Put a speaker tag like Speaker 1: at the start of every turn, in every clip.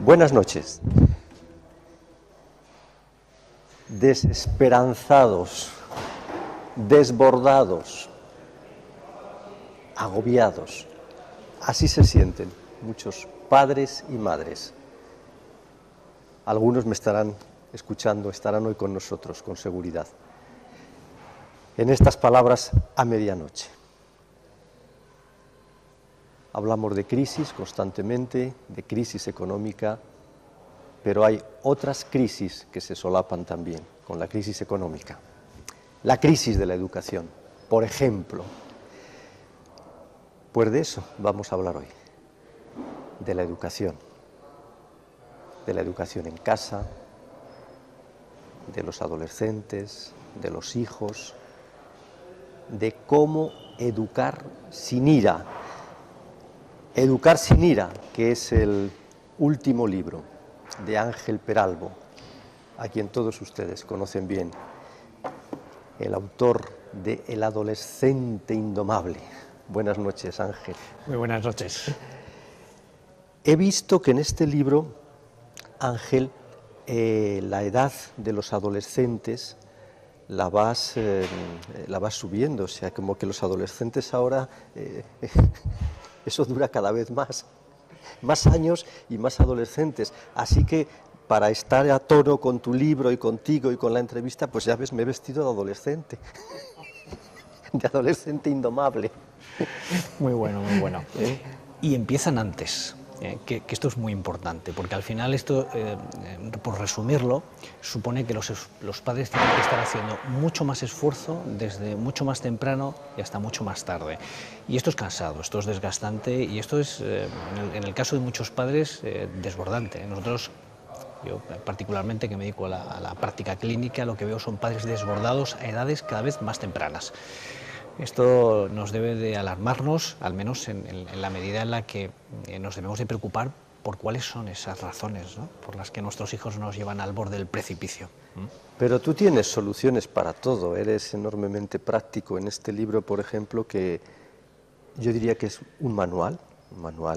Speaker 1: Buenas noches. Desesperanzados, desbordados, agobiados. Así se sienten muchos padres y madres. Algunos me estarán escuchando, estarán hoy con nosotros, con seguridad. En estas palabras a medianoche. Hablamos de crisis constantemente, de crisis económica, pero hay otras crisis que se solapan también con la crisis económica. La crisis de la educación, por ejemplo. Pues de eso vamos a hablar hoy, de la educación en casa, de los adolescentes, de los hijos, de cómo educar sin ira. Educar sin ira, que es el último libro de Ángel Peralbo, a quien todos ustedes conocen bien, el autor de El adolescente indomable. Buenas noches, Ángel.
Speaker 2: Muy buenas noches.
Speaker 1: He visto que en este libro, Ángel, la edad de los adolescentes la vas subiendo, o sea, como que los adolescentes ahora, eso dura cada vez más años y más adolescentes. Así que para estar a tono con tu libro y contigo y con la entrevista, pues ya ves, me he vestido de adolescente, de adolescente indomable.
Speaker 2: Muy bueno, muy bueno. Y empiezan antes, que esto es muy importante, porque al final esto, por resumirlo, supone que los padres tienen que estar haciendo mucho más esfuerzo desde mucho más temprano y hasta mucho más tarde. Y esto es cansado, esto es desgastante y esto es, en el caso de muchos padres, desbordante. Nosotros, yo particularmente que me dedico a la práctica clínica, lo que veo son padres desbordados a edades cada vez más tempranas. Esto nos debe de alarmarnos, al menos en la medida en la que nos debemos de preocupar por cuáles son esas razones, ¿no?, por las que nuestros hijos nos llevan al borde del precipicio.
Speaker 1: Pero tú tienes soluciones para todo, eres enormemente práctico en este libro, por ejemplo, que yo diría que es un manual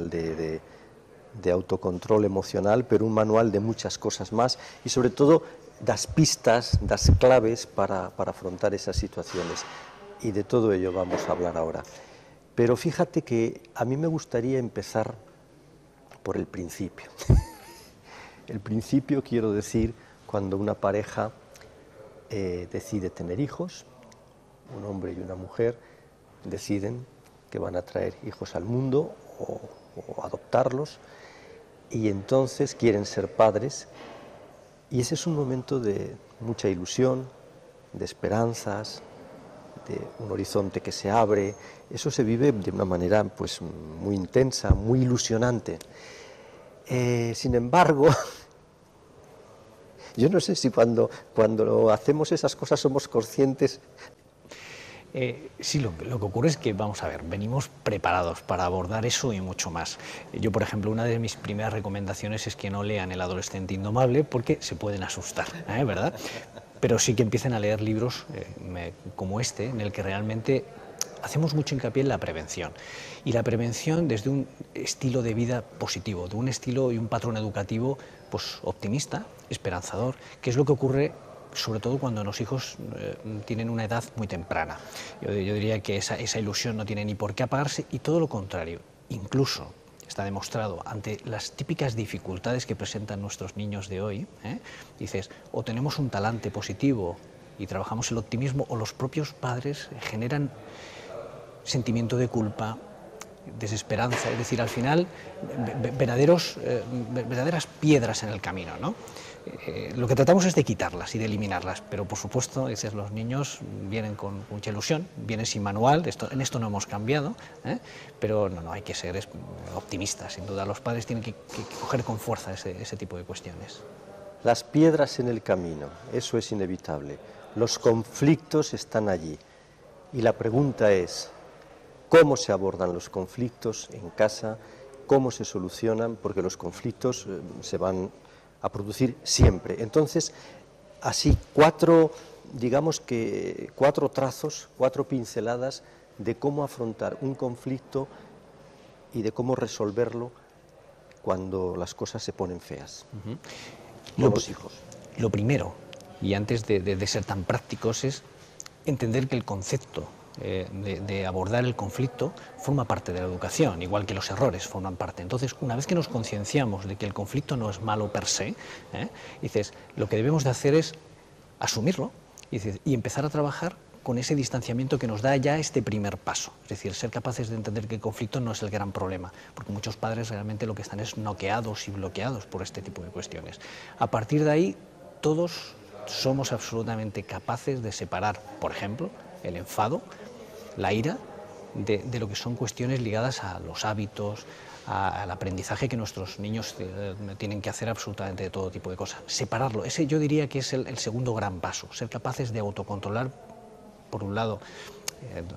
Speaker 1: de autocontrol emocional, pero un manual de muchas cosas más y sobre todo das pistas, das claves para afrontar esas situaciones. Y de todo ello vamos a hablar ahora. Pero fíjate que a mí me gustaría empezar por el principio. El principio, quiero decir, cuando una pareja decide tener hijos, un hombre y una mujer deciden que van a traer hijos al mundo o adoptarlos, y entonces quieren ser padres, y ese es un momento de mucha ilusión, de esperanzas, de un horizonte que se abre. Eso se vive de una manera pues muy intensa, muy ilusionante. Sin embargo, yo no sé si cuando hacemos esas cosas somos conscientes.
Speaker 2: Sí, lo que ocurre es que, vamos a ver, venimos preparados para abordar eso y mucho más. Yo, por ejemplo, una de mis primeras recomendaciones es que no lean El adolescente indomable porque se pueden asustar, ¿verdad? Pero sí que empiecen a leer libros como este, en el que realmente hacemos mucho hincapié en la prevención. Y la prevención desde un estilo de vida positivo, de un estilo y un patrón educativo pues, optimista, esperanzador, que es lo que ocurre sobre todo cuando los hijos tienen una edad muy temprana. Yo diría que esa ilusión no tiene ni por qué apagarse y todo lo contrario, incluso está demostrado ante las típicas dificultades que presentan nuestros niños de hoy, dices, o tenemos un talante positivo y trabajamos el optimismo, o los propios padres generan sentimiento de culpa, desesperanza, es decir, al final verdaderas piedras en el camino, ¿no? Lo que tratamos es de quitarlas y de eliminarlas, pero por supuesto, dices, los niños vienen con mucha ilusión, vienen sin manual, en esto no hemos cambiado, pero no hay que ser optimistas, sin duda. Los padres tienen que coger con fuerza ese tipo de cuestiones.
Speaker 1: Las piedras en el camino, eso es inevitable. Los conflictos están allí. Y la pregunta es, ¿cómo se abordan los conflictos en casa? ¿Cómo se solucionan? Porque los conflictos se van a producir siempre. Entonces, así, cuatro trazos, cuatro pinceladas de cómo afrontar un conflicto y de cómo resolverlo cuando las cosas se ponen feas.
Speaker 2: Lo,
Speaker 1: Con los hijos.
Speaker 2: lo primero, y antes de ser tan prácticos, es entender que el concepto de abordar el conflicto forma parte de la educación, igual que los errores forman parte. Entonces, una vez que nos concienciamos de que el conflicto no es malo per se, dices, lo que debemos de hacer es asumirlo y empezar a trabajar con ese distanciamiento que nos da ya este primer paso. Es decir, ser capaces de entender que el conflicto no es el gran problema, porque muchos padres realmente lo que están es noqueados y bloqueados por este tipo de cuestiones. A partir de ahí, todos somos absolutamente capaces de separar, por ejemplo, el enfado, la ira, de lo que son cuestiones ligadas a los hábitos, al aprendizaje que nuestros niños tienen que hacer absolutamente de todo tipo de cosas. Separarlo, ese yo diría que es el segundo gran paso, ser capaces de autocontrolar, por un lado,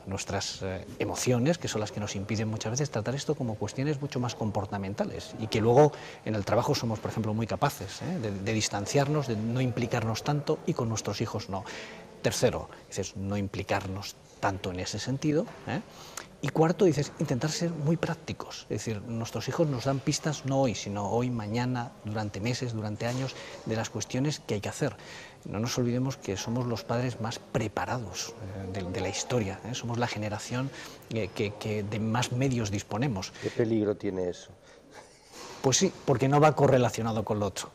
Speaker 2: nuestras emociones, que son las que nos impiden muchas veces tratar esto como cuestiones mucho más comportamentales, y que luego en el trabajo somos, por ejemplo, muy capaces de distanciarnos, de no implicarnos tanto, y con nuestros hijos no. Tercero, dices, no implicarnos tanto en ese sentido. Y cuarto, dices, intentar ser muy prácticos. Es decir, nuestros hijos nos dan pistas no hoy, sino hoy, mañana, durante meses, durante años, de las cuestiones que hay que hacer. No nos olvidemos que somos los padres más preparados de la historia, somos la generación que de más medios disponemos.
Speaker 1: ¿Qué peligro tiene eso?
Speaker 2: Pues sí, porque no va correlacionado con lo otro.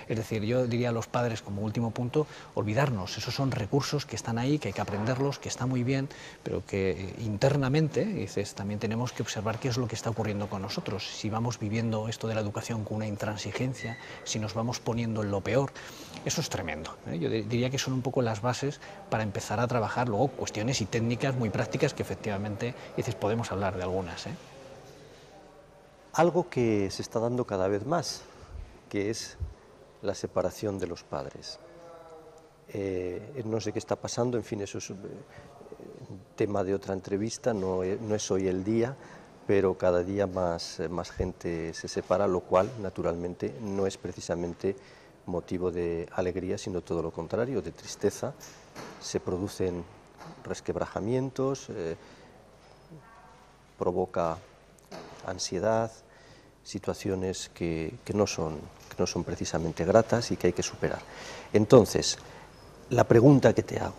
Speaker 2: Es decir, yo diría a los padres, como último punto, olvidarnos. Esos son recursos que están ahí, que hay que aprenderlos, que está muy bien, pero que internamente, dices, también tenemos que observar qué es lo que está ocurriendo con nosotros. Si vamos viviendo esto de la educación con una intransigencia, si nos vamos poniendo en lo peor, eso es tremendo. Yo diría que son un poco las bases para empezar a trabajar luego cuestiones y técnicas muy prácticas que efectivamente, dices, podemos hablar de algunas.
Speaker 1: Algo que se está dando cada vez más, que es la separación de los padres. No sé qué está pasando, en fin, eso es tema de otra entrevista, no es hoy el día, pero cada día más gente se separa, lo cual, naturalmente, no es precisamente motivo de alegría, sino todo lo contrario, de tristeza. Se producen resquebrajamientos, provoca ansiedad, situaciones que no son precisamente gratas y que hay que superar. Entonces, la pregunta que te hago,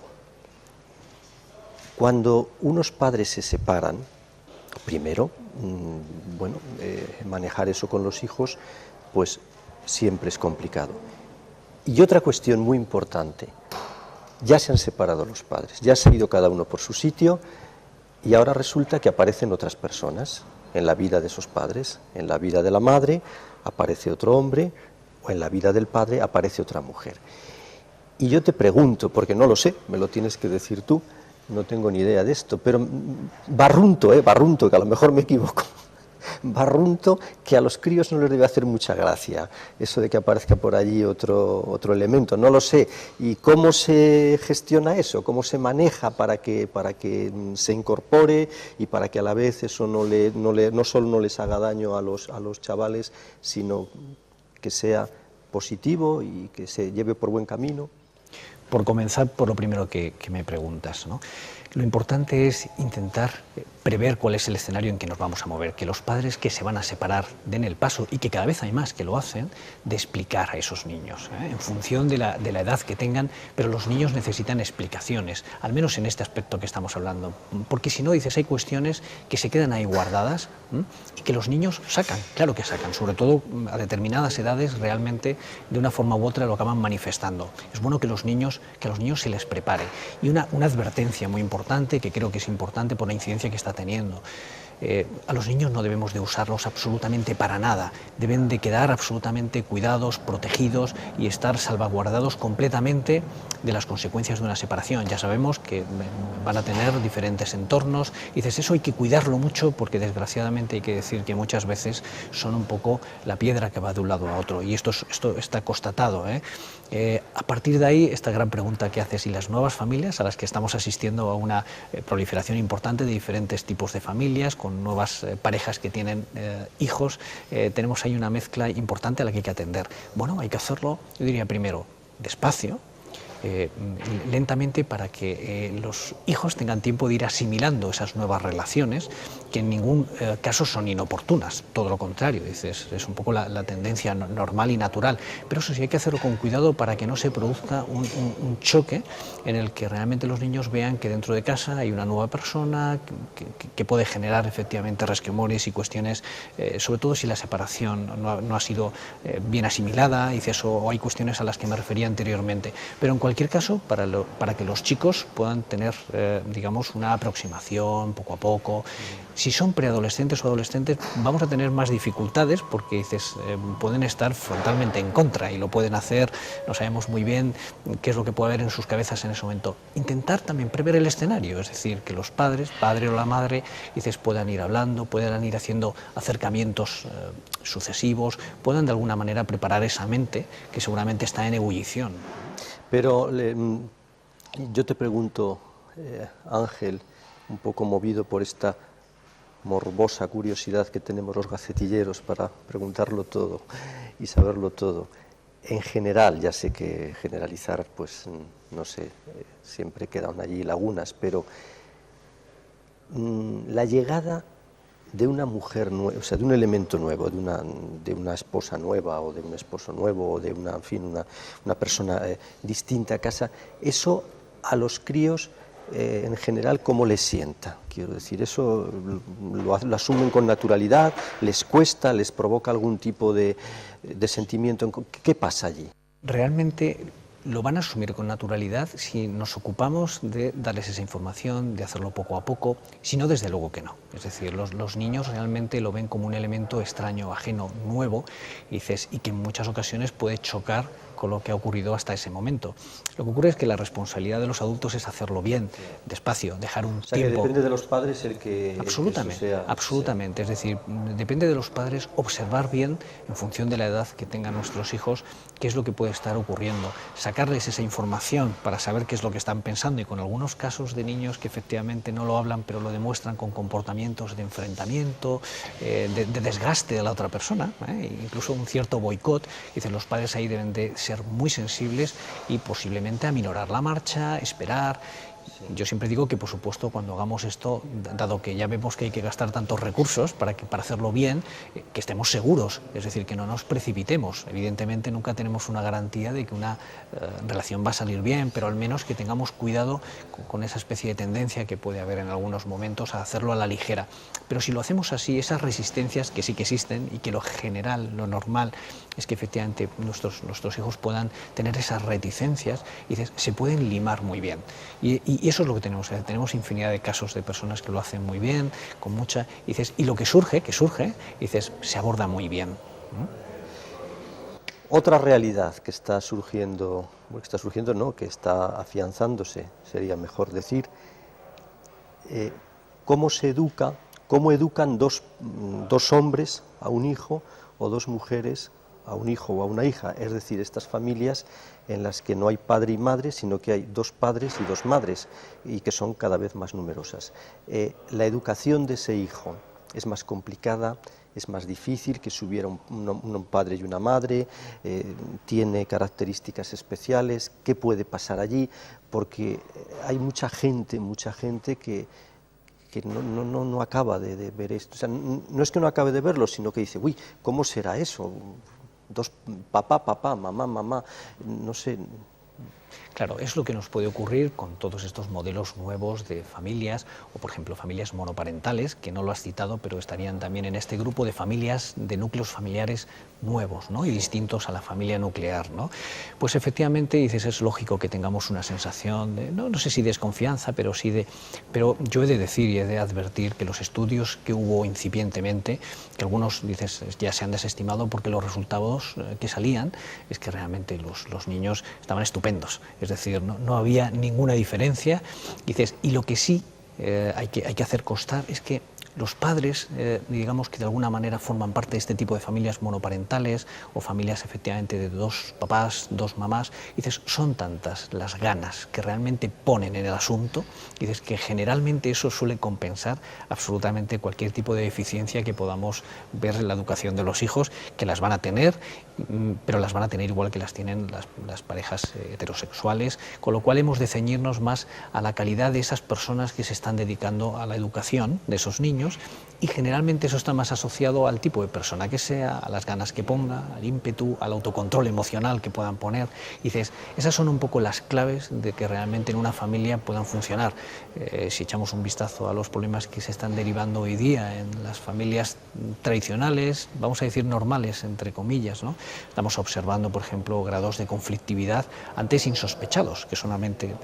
Speaker 1: cuando unos padres se separan, primero, manejar eso con los hijos, pues siempre es complicado. Y otra cuestión muy importante, ya se han separado los padres, ya se ha ido cada uno por su sitio y ahora resulta que aparecen otras personas en la vida de esos padres. En la vida de la madre aparece otro hombre, o en la vida del padre aparece otra mujer. Y yo te pregunto, porque no lo sé, me lo tienes que decir tú, no tengo ni idea de esto, pero barrunto, que a lo mejor me equivoco, barrunto que a los críos no les debe hacer mucha gracia eso de que aparezca por allí otro elemento, no lo sé. ¿Y cómo se gestiona eso? ¿Cómo se maneja para que se incorpore y para que a la vez eso no solo no les haga daño a los chavales, sino que sea positivo y que se lleve por buen camino?
Speaker 2: Por comenzar por lo primero que me preguntas, ¿no? Lo importante es intentar prever cuál es el escenario en que nos vamos a mover, que los padres que se van a separar den el paso, y que cada vez hay más que lo hacen, de explicar a esos niños, en función de la edad que tengan, pero los niños necesitan explicaciones, al menos en este aspecto que estamos hablando, porque si no, dices, hay cuestiones que se quedan ahí guardadas y que los niños sacan, claro que sacan, sobre todo a determinadas edades realmente de una forma u otra lo acaban manifestando. Es bueno que a los niños se les prepare. Y una advertencia muy importante, que creo que es importante por la incidencia que está teniendo. A los niños no debemos de usarlos absolutamente para nada, deben de quedar absolutamente cuidados, protegidos y estar salvaguardados completamente de las consecuencias de una separación. Ya sabemos que van a tener diferentes entornos, y dices, eso hay que cuidarlo mucho, porque desgraciadamente hay que decir que muchas veces son un poco la piedra que va de un lado a otro, y esto está constatado. A partir de ahí, esta gran pregunta que haces, y las nuevas familias a las que estamos asistiendo a una proliferación importante de diferentes tipos de familias, con nuevas parejas que tienen hijos, tenemos ahí una mezcla importante a la que hay que atender. Bueno, hay que hacerlo, yo diría primero, despacio, lentamente para que los hijos tengan tiempo de ir asimilando esas nuevas relaciones, que en ningún caso son inoportunas, todo lo contrario, dices, es un poco la tendencia normal y natural, pero eso sí hay que hacerlo con cuidado para que no se produzca un choque en el que realmente los niños vean que dentro de casa hay una nueva persona que puede generar efectivamente resquemores y cuestiones, sobre todo si la separación no ha sido bien asimilada, dices, o hay cuestiones a las que me refería anteriormente. Pero en cualquier caso, para que los chicos puedan tener, digamos, una aproximación poco a poco. Si son preadolescentes o adolescentes, vamos a tener más dificultades porque dices, pueden estar frontalmente en contra y lo pueden hacer, no sabemos muy bien qué es lo que puede haber en sus cabezas en ese momento. Intentar también prever el escenario, es decir, que los padres, padre o la madre, dices, puedan ir hablando, puedan ir haciendo acercamientos sucesivos, puedan de alguna manera preparar esa mente que seguramente está en ebullición.
Speaker 1: Pero yo te pregunto, Ángel, un poco movido por esta morbosa curiosidad que tenemos los gacetilleros para preguntarlo todo y saberlo todo. En general, ya sé que generalizar, pues no sé, siempre quedan allí lagunas, pero la llegada de una mujer nueva, o sea, de un elemento nuevo, de una esposa nueva o de un esposo nuevo o de una, en fin, una persona distinta a casa, eso a los críos en general, ¿cómo les sienta? Quiero decir, eso lo asumen con naturalidad, les cuesta, les provoca algún tipo de sentimiento. ¿Qué pasa allí?
Speaker 2: Realmente lo van a asumir con naturalidad si nos ocupamos de darles esa información, de hacerlo poco a poco, si no, desde luego que no. Es decir, los niños realmente lo ven como un elemento extraño, ajeno, nuevo, y que en muchas ocasiones puede chocar con lo que ha ocurrido hasta ese momento. Lo que ocurre es que la responsabilidad de los adultos es hacerlo bien, despacio, dejar un tiempo.
Speaker 1: Que depende de los padres el que
Speaker 2: Absolutamente,
Speaker 1: eso sea,
Speaker 2: absolutamente. Es decir, depende de los padres observar bien, en función de la edad que tengan nuestros hijos, qué es lo que puede estar ocurriendo, sacarles esa información para saber qué es lo que están pensando, y con algunos casos de niños que efectivamente no lo hablan, pero lo demuestran con comportamientos de enfrentamiento, de desgaste de la otra persona, incluso un cierto boicot. Dicen, los padres ahí deben de ser muy sensibles y posiblemente aminorar la marcha, esperar. Yo siempre digo que, por supuesto, cuando hagamos esto, dado que ya vemos que hay que gastar tantos recursos para hacerlo bien, que estemos seguros, es decir, que no nos precipitemos. Evidentemente nunca tenemos una garantía de que una relación va a salir bien, pero al menos que tengamos cuidado con esa especie de tendencia que puede haber en algunos momentos a hacerlo a la ligera. Pero si lo hacemos así, esas resistencias que sí que existen y que lo general, lo normal, es que efectivamente nuestros hijos puedan tener esas reticencias, y se pueden limar muy bien. Y eso es lo que tenemos. Tenemos infinidad de casos de personas que lo hacen muy bien, con mucha, y lo que surge, se aborda muy bien, ¿no?
Speaker 1: Otra realidad que está surgiendo, que está afianzándose, sería mejor decir, cómo educan dos hombres a un hijo o dos mujeres a un hijo o a una hija, es decir, estas familias en las que no hay padre y madre, sino que hay dos padres y dos madres, y que son cada vez más numerosas. La educación de ese hijo es más complicada, es más difícil que si hubiera un padre y una madre, tiene características especiales. ¿Qué puede pasar allí? Porque hay mucha gente que no acaba de ver esto. O sea, no es que no acabe de verlo, sino que dice, uy, ¿cómo será eso? Papá, mamá, no sé.
Speaker 2: Claro, es lo que nos puede ocurrir con todos estos modelos nuevos de familias, o por ejemplo familias monoparentales, que no lo has citado, pero estarían también en este grupo de familias, de núcleos familiares nuevos, ¿no? Y distintos a la familia nuclear, ¿no? Pues efectivamente, dices, es lógico que tengamos una sensación de, no sé si desconfianza, pero yo he de decir y he de advertir que los estudios que hubo incipientemente, que algunos, dices, ya se han desestimado porque los resultados que salían es que realmente los niños estaban estupendos. Es decir, no había ninguna diferencia. Dices, y lo que sí hay que hacer constar es que los padres, digamos que de alguna manera forman parte de este tipo de familias monoparentales o familias efectivamente de dos papás, dos mamás, y dices, son tantas las ganas que realmente ponen en el asunto, y dices que generalmente eso suele compensar absolutamente cualquier tipo de deficiencia que podamos ver en la educación de los hijos, que las van a tener, pero las van a tener igual que las tienen las parejas heterosexuales, con lo cual hemos de ceñirnos más a la calidad de esas personas que se están dedicando a la educación de esos niños, y generalmente eso está más asociado al tipo de persona que sea, a las ganas que ponga, al ímpetu, al autocontrol emocional que puedan poner. Y dices, esas son un poco las claves de que realmente en una familia puedan funcionar. Si echamos un vistazo a los problemas que se están derivando hoy día en las familias tradicionales, vamos a decir normales, entre comillas, ¿no? Estamos observando, por ejemplo, grados de conflictividad antes insospechados, que solamente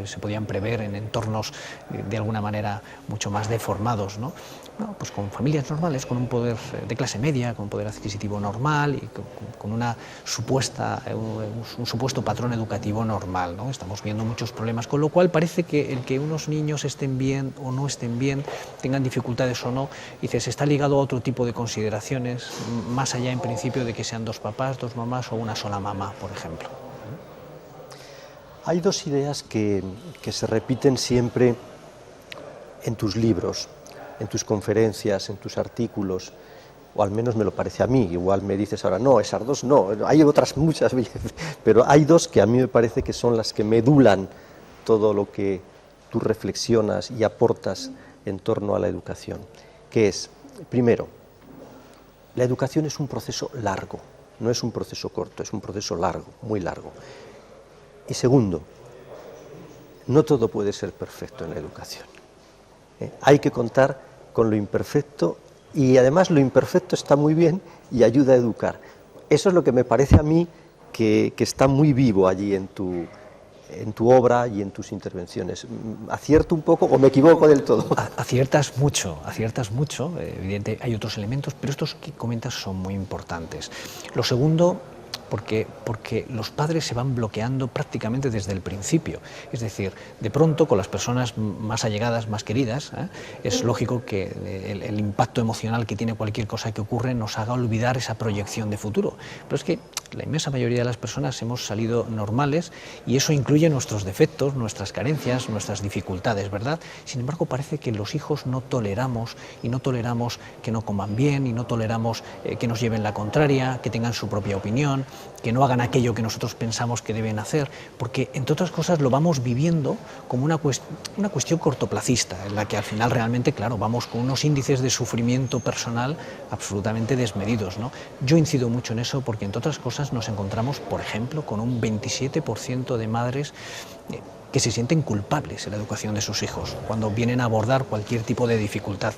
Speaker 2: se podían prever en entornos de alguna manera mucho más deformados, ¿no? Bueno, pues con familias normales, con un poder de clase media, con un poder adquisitivo normal y con una un supuesto patrón educativo normal, ¿no? Estamos viendo muchos problemas, con lo cual parece que el que unos niños estén bien o no estén bien, tengan dificultades o no, dices, está ligado a otro tipo de consideraciones, más allá en principio de que sean dos papás, dos mamás o una sola mamá, por ejemplo.
Speaker 1: Hay dos ideas que se repiten siempre en tus libros, en tus conferencias, en tus artículos, o al menos me lo parece a mí, igual me dices ahora, no, esas dos no, hay otras muchas, pero hay dos que a mí me parece que son las que medulan todo lo que tú reflexionas y aportas en torno a la educación, que es, primero, la educación es un proceso largo, no es un proceso corto, es un proceso largo, muy largo. Y segundo, no todo puede ser perfecto en la educación. Hay que contar con lo imperfecto y además lo imperfecto está muy bien y ayuda a educar. Eso es lo que me parece a mí que está muy vivo allí en tu obra y en tus intervenciones. ¿Acierto un poco o me equivoco del todo?
Speaker 2: Aciertas mucho, evidente, hay otros elementos, pero estos que comentas son muy importantes. Lo segundo, porque los padres se van bloqueando prácticamente desde el principio. Es decir, de pronto con las personas más allegadas, más queridas, es lógico que el impacto emocional que tiene cualquier cosa que ocurre nos haga olvidar esa proyección de futuro. Pero es que la inmensa mayoría de las personas hemos salido normales y eso incluye nuestros defectos, nuestras carencias, nuestras dificultades, ¿verdad? Sin embargo, parece que los hijos no toleramos que no coman bien y no toleramos que nos lleven la contraria, que tengan su propia opinión, que no hagan aquello que nosotros pensamos que deben hacer, porque entre otras cosas lo vamos viviendo como una cuestión cortoplacista, en la que al final realmente, claro, vamos con unos índices de sufrimiento personal absolutamente desmedidos, ¿no? Yo incido mucho en eso porque entre otras cosas nos encontramos, por ejemplo, con un 27% de madres que se sienten culpables en la educación de sus hijos, cuando vienen a abordar cualquier tipo de dificultad.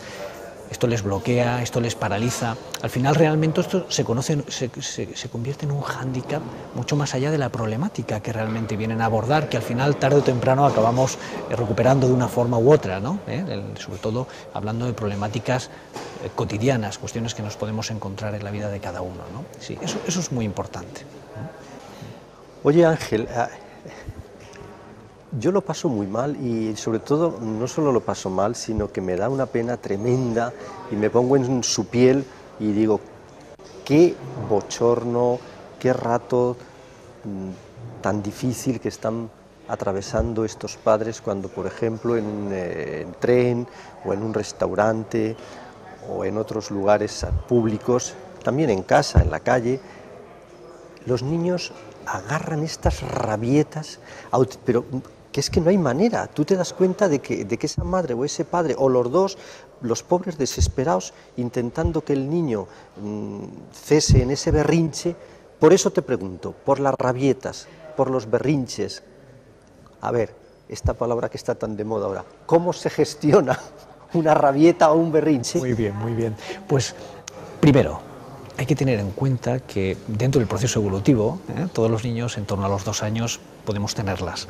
Speaker 2: Esto les bloquea, esto les paraliza. Al final realmente esto se convierte en un hándicap mucho más allá de la problemática que realmente vienen a abordar, que al final tarde o temprano acabamos recuperando de una forma u otra, ¿no? Sobre todo hablando de problemáticas cotidianas, cuestiones que nos podemos encontrar en la vida de cada uno, ¿no? Sí, eso es muy importante, ¿no?
Speaker 1: Oye, Ángel, yo lo paso muy mal y sobre todo no solo lo paso mal, sino que me da una pena tremenda y me pongo en su piel y digo, qué bochorno, qué rato tan difícil que están atravesando estos padres cuando, por ejemplo, en un tren o en un restaurante o en otros lugares públicos, también en casa, en la calle, los niños agarran estas rabietas, pero que es que no hay manera. Tú te das cuenta de que esa madre o ese padre, o los dos, los pobres desesperados, intentando que el niño cese en ese berrinche. Por eso te pregunto, por las rabietas, por los berrinches. A ver, esta palabra que está tan de moda ahora, ¿cómo se gestiona una rabieta o un berrinche?
Speaker 2: Muy bien, muy bien. Pues, primero, hay que tener en cuenta que dentro del proceso evolutivo, todos los niños en torno a los 2 años podemos tenerlas,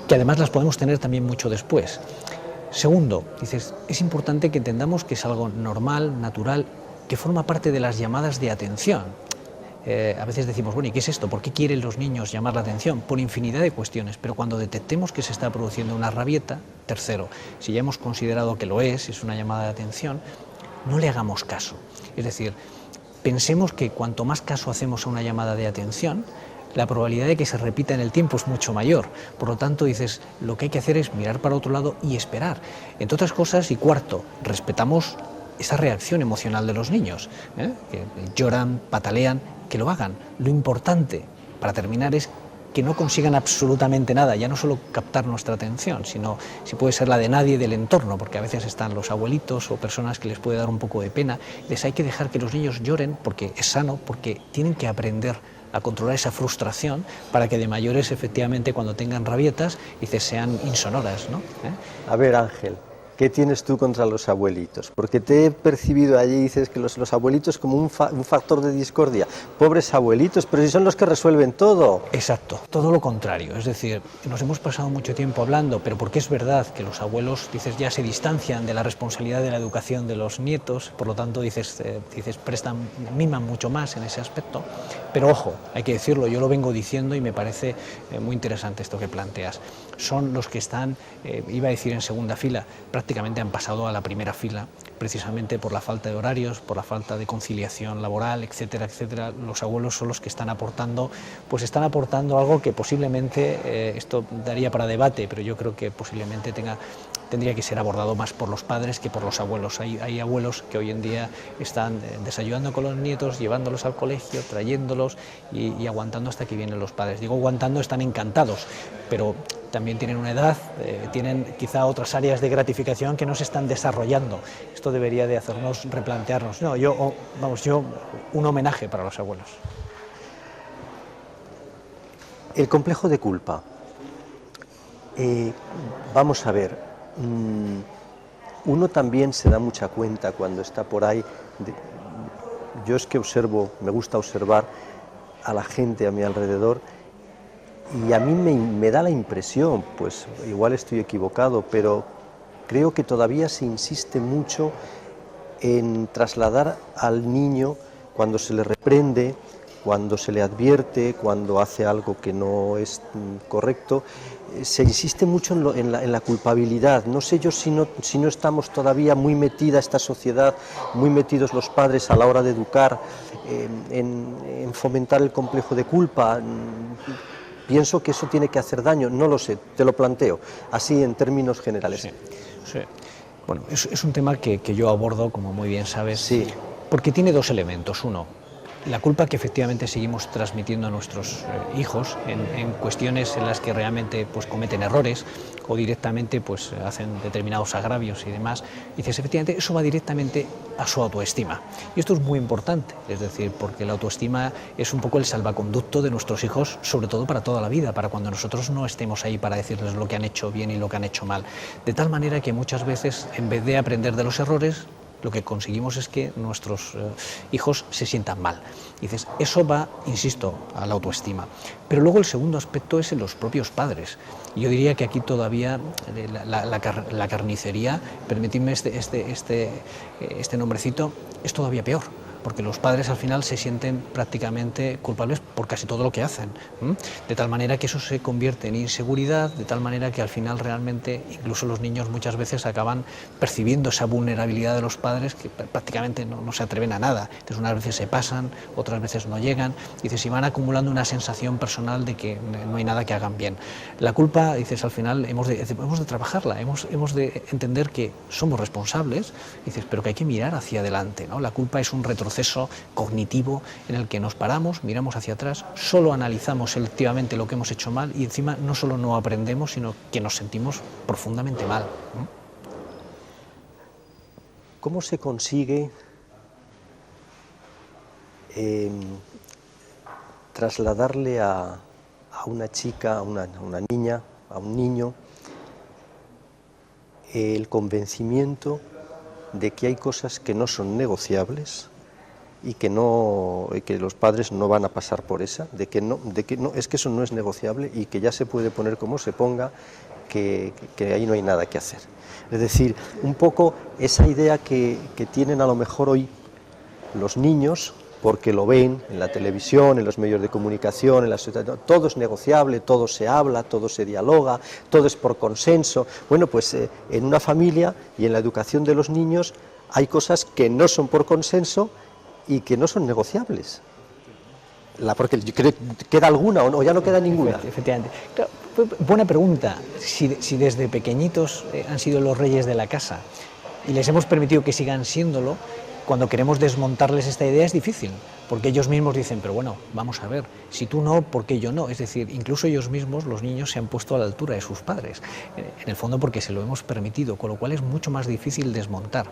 Speaker 2: que además las podemos tener también mucho después. Segundo, dices, es importante que entendamos que es algo normal, natural, que forma parte de las llamadas de atención. a veces decimos, bueno, ¿y qué es esto? ¿Por qué quieren los niños llamar la atención? Por infinidad de cuestiones, pero cuando detectemos que se está produciendo una rabieta, tercero, si ya hemos considerado que lo es una llamada de atención, no le hagamos caso. Es decir, pensemos que cuanto más caso hacemos a una llamada de atención, la probabilidad de que se repita en el tiempo es mucho mayor. Por lo tanto, dices, lo que hay que hacer es mirar para otro lado y esperar. Entre otras cosas, y cuarto, respetamos esa reacción emocional de los niños, que lloran, patalean, que lo hagan. Lo importante, para terminar, es que no consigan absolutamente nada, ya no solo captar nuestra atención, sino si puede ser la de nadie del entorno, porque a veces están los abuelitos o personas que les puede dar un poco de pena. Les hay que dejar que los niños lloren porque es sano, porque tienen que aprender a controlar esa frustración para que de mayores, efectivamente, cuando tengan rabietas, sean insonoras, ¿no?
Speaker 1: A ver, Ángel, ¿qué tienes tú contra los abuelitos? Porque te he percibido allí, dices que los abuelitos como un factor de discordia. Pobres abuelitos, pero si son los que resuelven todo.
Speaker 2: Exacto, todo lo contrario. Es decir, nos hemos pasado mucho tiempo hablando, pero porque es verdad que los abuelos, ya se distancian de la responsabilidad de la educación de los nietos, por lo tanto, miman mucho más en ese aspecto. Pero ojo, hay que decirlo, yo lo vengo diciendo y me parece muy interesante esto que planteas. Son los que están, iba a decir en segunda fila, prácticamente han pasado a la primera fila, precisamente por la falta de horarios, por la falta de conciliación laboral, etcétera, etcétera. Los abuelos son los que están aportando algo que posiblemente, esto daría para debate, pero yo creo que posiblemente tendría que ser abordado más por los padres que por los abuelos. Hay abuelos que hoy en día están desayunando con los nietos, llevándolos al colegio, trayéndolos y aguantando hasta que vienen los padres. Digo aguantando, están encantados, pero también tienen una edad, tienen quizá otras áreas de gratificación que no se están desarrollando. Esto debería de hacernos replantearnos. No, yo un homenaje para los abuelos.
Speaker 1: El complejo de culpa. Vamos a ver, uno también se da mucha cuenta cuando está por ahí. Yo es que me gusta observar a la gente a mi alrededor y a mí me da la impresión, pues igual estoy equivocado, pero creo que todavía se insiste mucho en trasladar al niño cuando se le reprende, cuando se le advierte, cuando hace algo que no es correcto, se insiste mucho en la culpabilidad. No sé yo si no estamos todavía muy metida esta sociedad, muy metidos los padres a la hora de educar, en fomentar el complejo de culpa. Pienso que eso tiene que hacer daño, no lo sé, te lo planteo, así en términos generales.
Speaker 2: Sí, sí. Bueno, es un tema que yo abordo, como muy bien sabes,
Speaker 1: sí,
Speaker 2: porque tiene dos elementos. Uno, la culpa que efectivamente seguimos transmitiendo a nuestros hijos en cuestiones en las que realmente cometen errores o directamente hacen determinados agravios y demás. Y dices, efectivamente, eso va directamente a su autoestima. Y esto es muy importante, es decir, porque la autoestima es un poco el salvaconducto de nuestros hijos, sobre todo para toda la vida, para cuando nosotros no estemos ahí para decirles lo que han hecho bien y lo que han hecho mal. De tal manera que muchas veces, en vez de aprender de los errores, lo que conseguimos es que nuestros hijos se sientan mal. Y dices, eso va, insisto, a la autoestima. Pero luego el segundo aspecto es en los propios padres. Y yo diría que aquí todavía la carnicería, permitidme este nombrecito, es todavía peor, porque los padres al final se sienten prácticamente culpables por casi todo lo que hacen, de tal manera que eso se convierte en inseguridad, de tal manera que al final realmente incluso los niños muchas veces acaban percibiendo esa vulnerabilidad de los padres que prácticamente no se atreven a nada. Entonces unas veces se pasan, otras veces no llegan, dices, y van acumulando una sensación personal de que no hay nada que hagan bien. La culpa, dices, al final hemos de trabajarla, hemos de entender que somos responsables, dices, pero que hay que mirar hacia adelante, ¿no? La culpa es un retroceso cognitivo en el que nos paramos, miramos hacia atrás, solo analizamos selectivamente lo que hemos hecho mal y encima no solo no aprendemos, sino que nos sentimos profundamente mal.
Speaker 1: ¿Cómo se consigue trasladarle a una chica, a una niña, a un niño, el convencimiento de que hay cosas que no son negociables y que los padres no van a pasar por esa, de que es que eso no es negociable y que ya se puede poner como se ponga, que ahí no hay nada que hacer? Es decir, un poco esa idea que tienen a lo mejor hoy los niños porque lo ven en la televisión, en los medios de comunicación, en la sociedad, todo es negociable, todo se habla, todo se dialoga, todo es por consenso. Bueno, pues en una familia y en la educación de los niños hay cosas que no son por consenso y que no son negociables. Porque yo creo que queda alguna o ya no queda ninguna.
Speaker 2: Efectivamente. Claro, buena pregunta. Si desde pequeñitos han sido los reyes de la casa y les hemos permitido que sigan siéndolo, cuando queremos desmontarles esta idea es difícil, porque ellos mismos dicen, pero bueno, vamos a ver, si tú no, ¿por qué yo no? Es decir, incluso ellos mismos, los niños, se han puesto a la altura de sus padres, en el fondo porque se lo hemos permitido, con lo cual es mucho más difícil desmontar.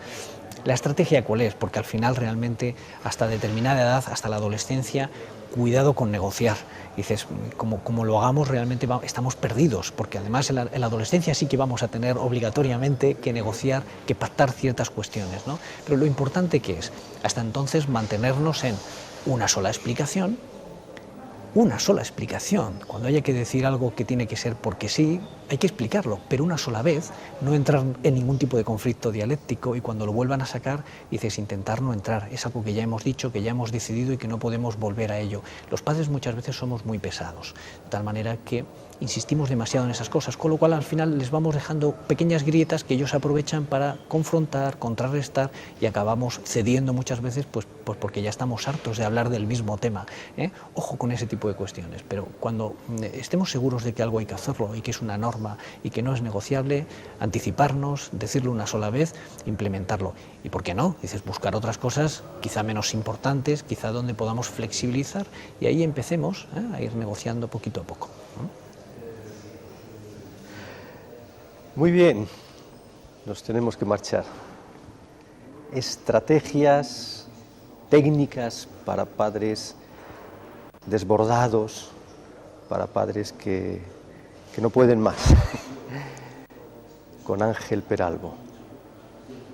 Speaker 2: ¿La estrategia cuál es? Porque al final realmente hasta determinada edad, hasta la adolescencia, cuidado con negociar. Dices, como lo hagamos realmente estamos perdidos, porque además en la adolescencia sí que vamos a tener obligatoriamente que negociar, que pactar ciertas cuestiones, ¿no? Pero lo importante que es, hasta entonces, mantenernos en una sola explicación. Cuando haya que decir algo que tiene que ser porque sí, hay que explicarlo, pero una sola vez, no entrar en ningún tipo de conflicto dialéctico, y cuando lo vuelvan a sacar, dices, intentar no entrar, es algo que ya hemos dicho, que ya hemos decidido y que no podemos volver a ello. Los padres muchas veces somos muy pesados, de tal manera que insistimos demasiado en esas cosas, con lo cual al final les vamos dejando pequeñas grietas que ellos aprovechan para confrontar, contrarrestar, y acabamos cediendo muchas veces pues porque ya estamos hartos de hablar del mismo tema, ¿eh? Ojo con ese tipo de cuestiones, pero cuando estemos seguros de que algo hay que hacerlo y que es una norma y que no es negociable, anticiparnos, decirlo una sola vez, implementarlo. ¿Y por qué no? Dices, buscar otras cosas quizá menos importantes, quizá donde podamos flexibilizar, y ahí empecemos a ir negociando poquito a poco, ¿no?
Speaker 1: Muy bien, nos tenemos que marchar. Estrategias, técnicas para padres desbordados, para padres que no pueden más. Con Ángel Peralbo,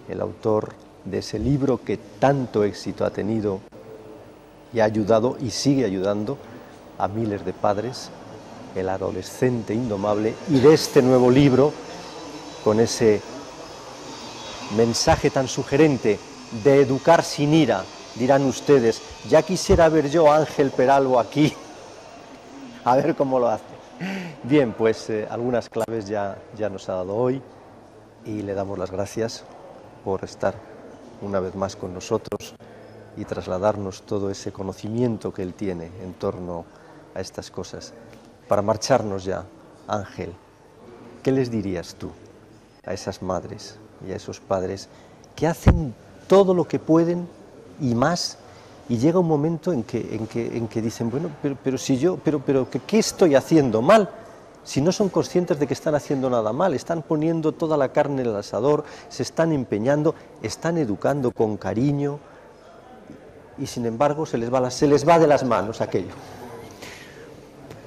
Speaker 1: el autor de ese libro que tanto éxito ha tenido y ha ayudado y sigue ayudando a miles de padres, El adolescente indomable, y de este nuevo libro, con ese mensaje tan sugerente de educar sin ira, dirán ustedes, ya quisiera ver yo a Ángel Peralbo aquí, a ver cómo lo hace. Bien, pues algunas claves ya nos ha dado hoy, y le damos las gracias por estar una vez más con nosotros y trasladarnos todo ese conocimiento que él tiene en torno a estas cosas. Para marcharnos ya, Ángel, ¿qué les dirías tú a esas madres y a esos padres que hacen todo lo que pueden y más, y llega un momento en que dicen, bueno, pero si yo, ¿qué estoy haciendo mal? Si no son conscientes de que están haciendo nada mal, están poniendo toda la carne en el asador, se están empeñando, están educando con cariño, y sin embargo se les va de las manos aquello.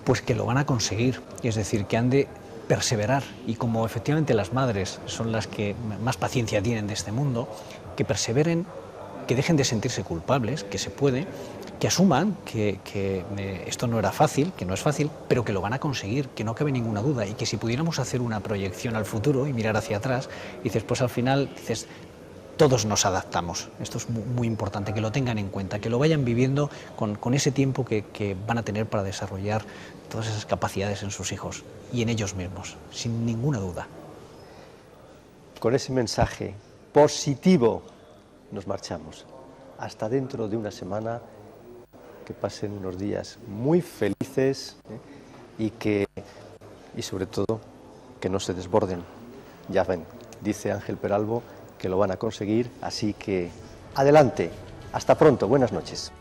Speaker 2: Pues que lo van a conseguir, es decir, que han de perseverar, y como efectivamente las madres son las que más paciencia tienen de este mundo, que perseveren, que dejen de sentirse culpables, que se puede, que asuman que esto no era fácil, que no es fácil, pero que lo van a conseguir, que no cabe ninguna duda, y que si pudiéramos hacer una proyección al futuro y mirar hacia atrás, dices, pues al final, dices, todos nos adaptamos. Esto es muy importante, que lo tengan en cuenta, que lo vayan viviendo con ese tiempo que van a tener para desarrollar todas esas capacidades en sus hijos y en ellos mismos, sin ninguna duda.
Speaker 1: Con ese mensaje positivo nos marchamos. Hasta dentro de una semana, que pasen unos días muy felices, y sobre todo que no se desborden. Ya ven, dice Ángel Peralbo que lo van a conseguir, así que adelante. Hasta pronto, buenas noches.